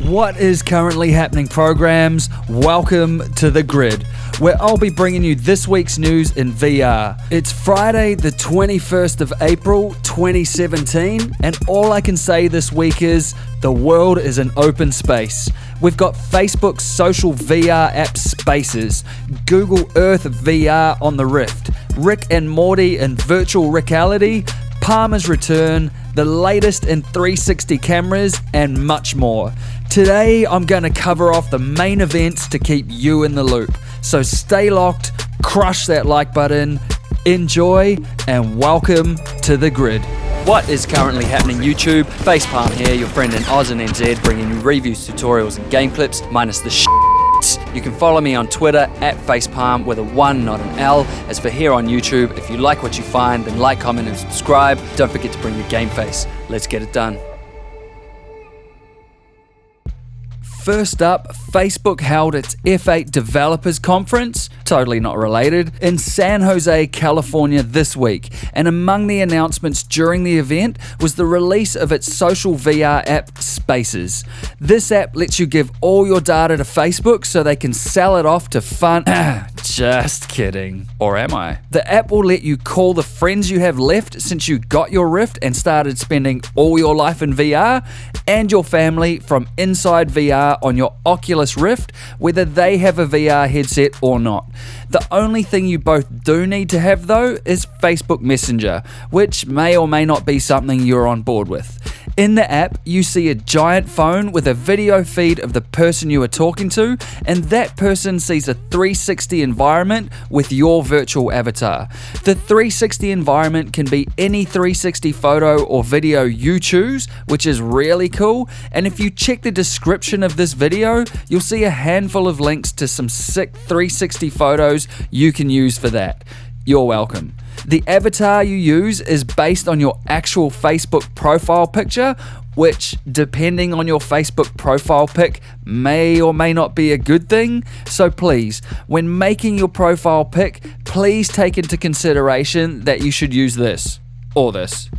What is currently happening, programs? Welcome to The Grid, where I'll be bringing you this week's news in VR. It's Friday the 21st of April 2017, and all I can say this week is the world is an open space. We've got Facebook's social VR app Spaces, Google Earth VR on the Rift, Rick and Morty in virtual Rickality, Palmer's return, the latest in 360 cameras, and much more. Today, I'm going to cover off the main events to keep you in the loop. So stay locked, crush that like button, enjoy, and welcome to The Grid. What is currently happening, YouTube? Facepalm here, your friend in Oz and NZ, bringing you reviews, tutorials, and game clips, minus the shit. You can follow me on Twitter at Facepalm with a 1, not an L. As for here on YouTube, if you like what you find, then like, comment, and subscribe. Don't forget to bring your game face. Let's get it done. First up, Facebook held its F8 Developers Conference, totally not related, in San Jose, California this week. And among the announcements during the event was the release of its social VR app, Spaces. This app lets you give all your data to Facebook so they can sell it off to fun... Just kidding. Or am I? The app will let you call the friends you have left since you got your Rift and started spending all your life in VR, and your family from inside VR on your Oculus Rift, whether they have a VR headset or not. The only thing you both do need to have though is Facebook Messenger, which may or may not be something you're on board with. In the app, you see a giant phone with a video feed of the person you are talking to, and that person sees a 360 environment with your virtual avatar. The 360 environment can be any 360 photo or video you choose, which is really cool, and if you check the description of this video, you'll see a handful of links to some sick 360 photos you can use for that. You're welcome. The avatar you use is based on your actual Facebook profile picture, which, depending on your Facebook profile pic, may or may not be a good thing. So please, when making your profile pic, please take into consideration that you should use this, or this,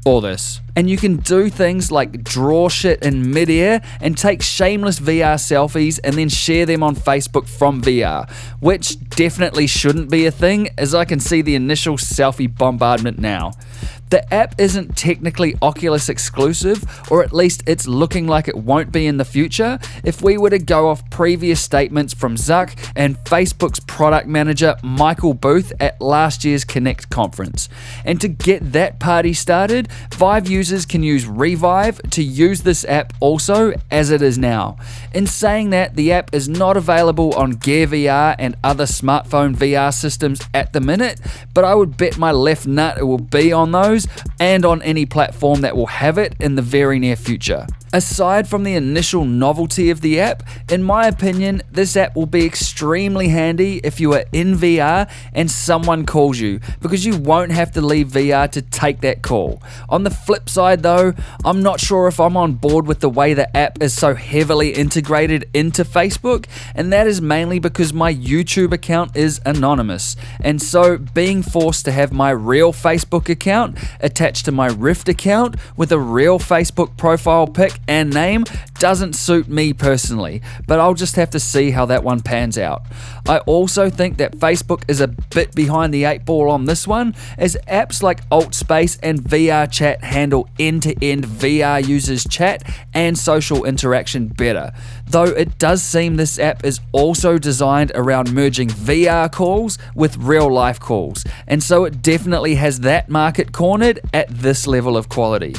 or this. And you can do things like draw shit in midair and take shameless VR selfies and then share them on Facebook from VR, which definitely shouldn't be a thing, as I can see the initial selfie bombardment now. The app isn't technically Oculus exclusive, or at least it's looking like it won't be in the future if we were to go off previous statements from Zuck and Facebook's product manager Michael Booth at last year's Connect conference. And to get that party started, Vive users can use Revive to use this app also, as it is now. In saying that, the app is not available on Gear VR and other smartphone VR systems at the minute, but I would bet my left nut it will be on those and on any platform that will have it in the very near future. Aside from the initial novelty of the app, in my opinion, this app will be extremely handy if you are in VR and someone calls you, because you won't have to leave VR to take that call. On the flip side though, I'm not sure if I'm on board with the way the app is so heavily integrated into Facebook, and that is mainly because my YouTube account is anonymous, and so being forced to have my real Facebook account attached to my Rift account with a real Facebook profile pic and name doesn't suit me personally, but I'll just have to see how that one pans out. I also think that Facebook is a bit behind the 8 ball on this one, as apps like AltSpace and VR Chat handle end-to-end VR users' chat and social interaction better, though it does seem this app is also designed around merging VR calls with real-life calls, and so it definitely has that market cornered at this level of quality.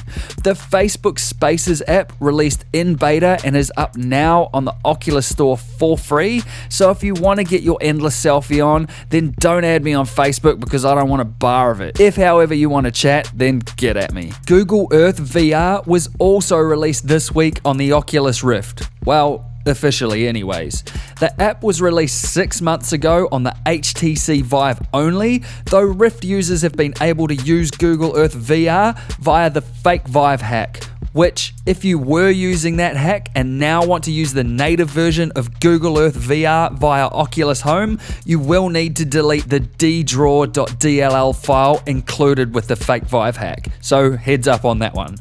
The Facebook Spaces app released in beta and is up now on the Oculus Store for free, so if you want to get your endless selfie on, then don't add me on Facebook because I don't want a bar of it. If however you want to chat, then get at me. Google Earth VR was also released this week on the Oculus Rift. Well, officially anyways. The app was released 6 months ago on the HTC Vive only, though Rift users have been able to use Google Earth VR via the fake Vive hack, which, if you were using that hack and now want to use the native version of Google Earth VR via Oculus Home, you will need to delete the ddraw.dll file included with the fake Vive hack. So heads up on that one.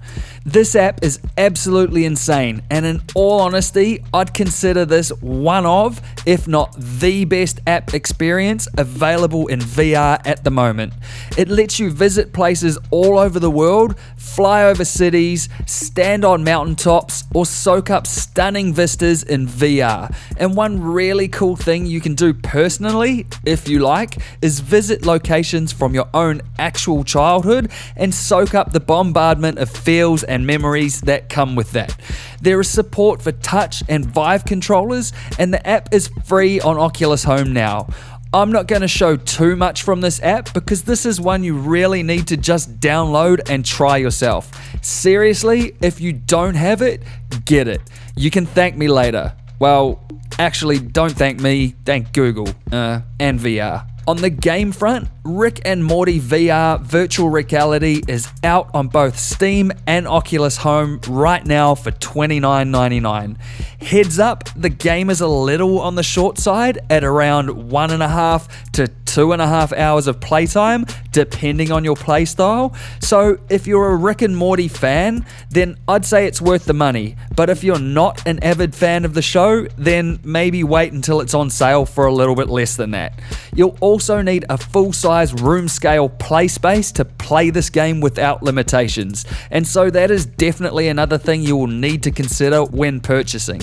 This app is absolutely insane, and in all honesty, I'd consider this one of, if not the best app experience available in VR at the moment. It lets you visit places all over the world, fly over cities, stand on mountaintops, or soak up stunning vistas in VR. And one really cool thing you can do personally, if you like, is visit locations from your own actual childhood and soak up the bombardment of feels and memories that come with that. There is support for touch and Vive controllers, and the app is free on Oculus Home now. I'm not going to show too much from this app because this is one you really need to just download and try yourself. Seriously, if you don't have it, get it. You can thank me later. Well, actually, don't thank me, thank Google and VR. On the game front, Rick and Morty VR Virtual Rickality is out on both Steam and Oculus Home right now for $29.99. Heads up, the game is a little on the short side at around 1.5 to 2.5 hours of playtime, depending on your playstyle. So if you're a Rick and Morty fan, then I'd say it's worth the money. But if you're not an avid fan of the show, then maybe wait until it's on sale for a little bit less than that. You'll also need a full-size room-scale play space to play this game without limitations, and so that is definitely another thing you will need to consider when purchasing.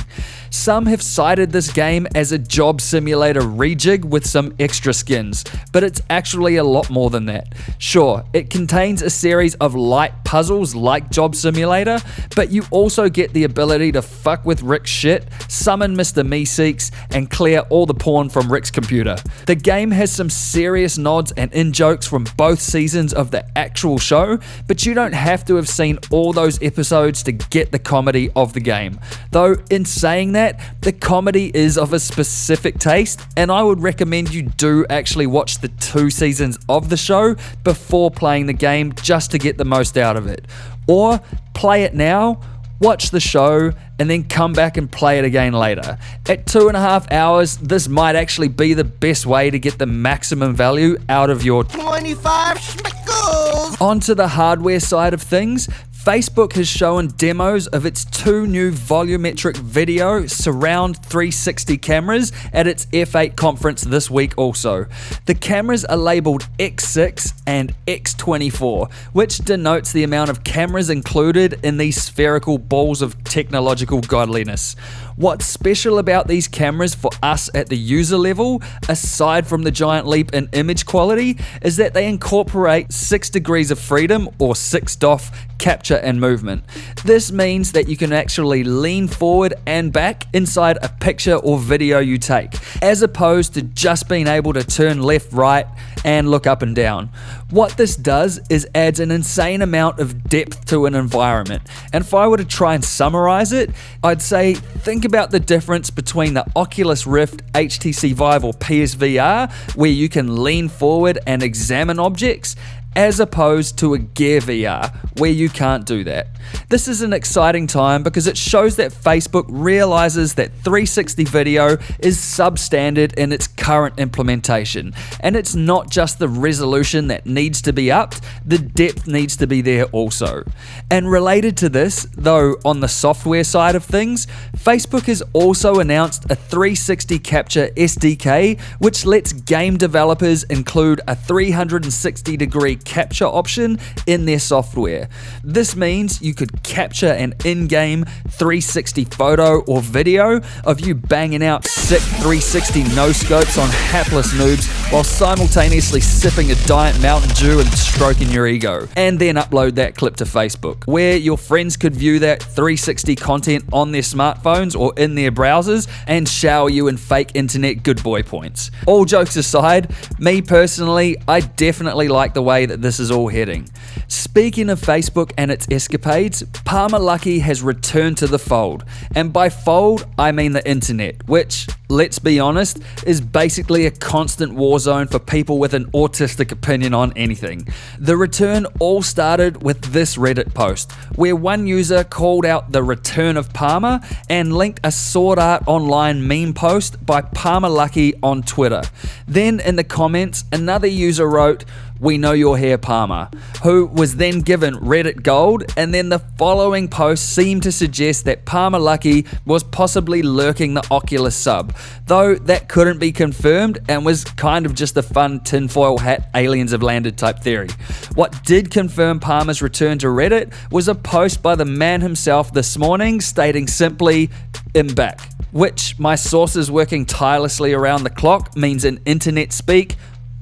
Some have cited this game as a job simulator rejig with some extra skins, but it's actually a lot more than that. Sure, it contains a series of light puzzles like Job Simulator, but you also get the ability to fuck with Rick's shit, summon Mr. Meeseeks, and clear all the porn from Rick's computer. The game has some serious nods and in-jokes from both seasons of the actual show, but you don't have to have seen all those episodes to get the comedy of the game. Though, in saying that, the comedy is of a specific taste, and I would recommend you do actually watch the 2 seasons of the show before playing the game just to get the most out of it. Or play it now, watch the show, and then come back and play it again later. At 2.5 hours, this might actually be the best way to get the maximum value out of your 25 schmickles. Onto the hardware side of things, Facebook has shown demos of its 2 new volumetric video surround 360 cameras at its F8 conference this week also. The cameras are labeled X6 and X24, which denotes the amount of cameras included in these spherical balls of technological godliness. What's special about these cameras for us at the user level, aside from the giant leap in image quality, is that they incorporate 6 degrees of freedom, or 6 DOF, capture and movement. This means that you can actually lean forward and back inside a picture or video you take, as opposed to just being able to turn left, right, and look up and down. What this does is adds an insane amount of depth to an environment, and if I were to try and summarize it, I'd say think about the difference between the Oculus Rift HTC Vive or PSVR, where you can lean forward and examine objects, as opposed to a Gear VR, where you can't do that. This is an exciting time because it shows that Facebook realizes that 360 video is substandard in its current implementation, and it's not just the resolution that needs to be upped, the depth needs to be there also. And related to this, though on the software side of things, Facebook has also announced a 360 capture SDK, which lets game developers include a 360-degree capture option in their software. This means you could capture an in-game 360 photo or video of you banging out sick 360 no-scopes on hapless noobs while simultaneously sipping a Diet Mountain Dew and stroking your ego, and then upload that clip to Facebook, where your friends could view that 360 content on their smartphones or in their browsers and shower you in fake internet good boy points. All jokes aside, me personally, I definitely like the way that this is all heading. Speaking of Facebook and its escapades, Palmer Luckey has returned to the fold, and by fold I mean the internet, which, let's be honest, is basically a constant war zone for people with an autistic opinion on anything. The return all started with this Reddit post, where one user called out the return of Palmer and linked a Sword Art Online meme post by Palmer Luckey on Twitter. Then in the comments, another user wrote, "We know you're here, Palmer," who was then given Reddit Gold, and then the following post seemed to suggest that Palmer Luckey was possibly lurking the Oculus sub, though that couldn't be confirmed and was kind of just a fun tinfoil hat aliens have landed type theory. What did confirm Palmer's return to Reddit was a post by the man himself this morning stating simply, "I'm back," which my sources working tirelessly around the clock means in internet speak,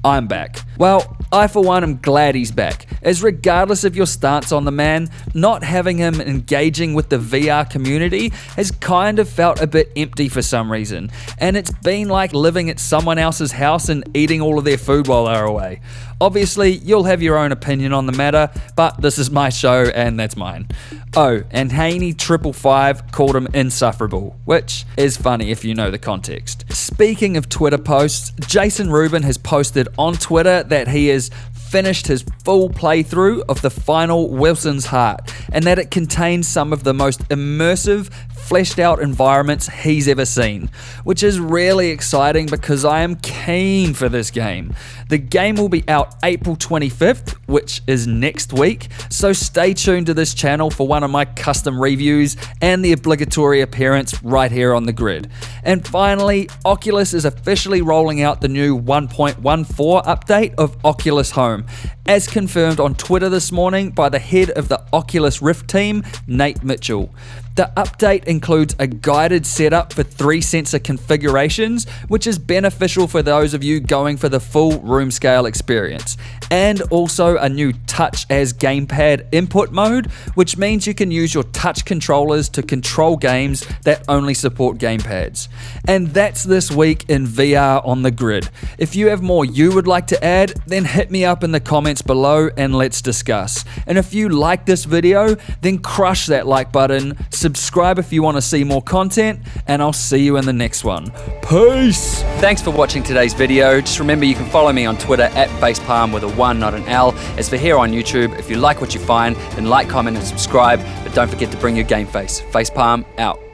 I'm back. Well, I for one am glad he's back, as regardless of your stance on the man, not having him engaging with the VR community has kind of felt a bit empty for some reason, and it's been like living at someone else's house and eating all of their food while they're away. Obviously, you'll have your own opinion on the matter, but this is my show and that's mine. Oh, and Haney555 called him insufferable, which is funny if you know the context. Speaking of Twitter posts, Jason Rubin has posted on Twitter that he has finished his full playthrough of the final Wilson's Heart, and that it contains some of the most immersive, fleshed out environments he's ever seen, which is really exciting because I am keen for this game. The game will be out April 25th, which is next week, so stay tuned to this channel for one of my custom reviews and the obligatory appearance right here on the grid. And finally, Oculus is officially rolling out the new 1.14 update of Oculus Home, as confirmed on Twitter this morning by the head of the Oculus Rift team, Nate Mitchell. The update includes a guided setup for 3 sensor configurations, which is beneficial for those of you going for the full room scale experience, and also a new touch as gamepad input mode, which means you can use your touch controllers to control games that only support gamepads. And that's this week in VR on the grid. If you have more you would like to add, then hit me up in the comments below and let's discuss. And if you like this video, then crush that like button, subscribe if you want to see more content, and I'll see you in the next one. Peace! Thanks for watching today's video. Just remember you can follow me on Twitter at facepalm with a 1, not an L. As for here on YouTube, if you like what you find, then like, comment, and subscribe. But don't forget to bring your game face. Facepalm out.